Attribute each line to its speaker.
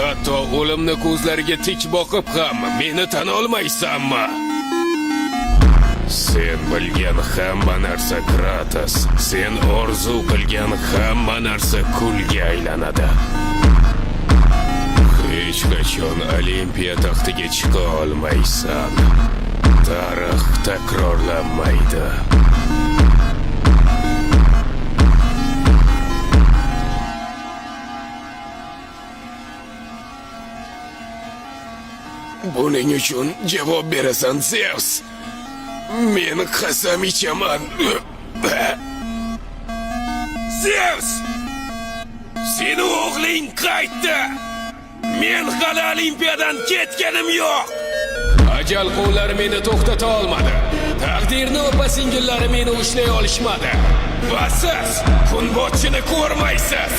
Speaker 1: Hatto o'limni ko'zlariga tik boqib ham meni tan olmaysanmi? Sen bilgan hamma narsa Kratos, sen orzu qilgan hamma narsa kulga aylanadi. Hech qachon Olimpiya taxtiga chiqa olmaysan. Tarix takrorlanmaydi. Buning uchun javob berasan, Zeus. Men qasam ichaman. Zeus! Seni o'g'ling qaytdi. Men hali Olimpiyadan ketganim yo'q. Ajal qo'llari meni to'xtata olmadi. Taqdirni opa-singillari meni ushlay olishmadi. Va siz kunbotchini ko'rmaysiz.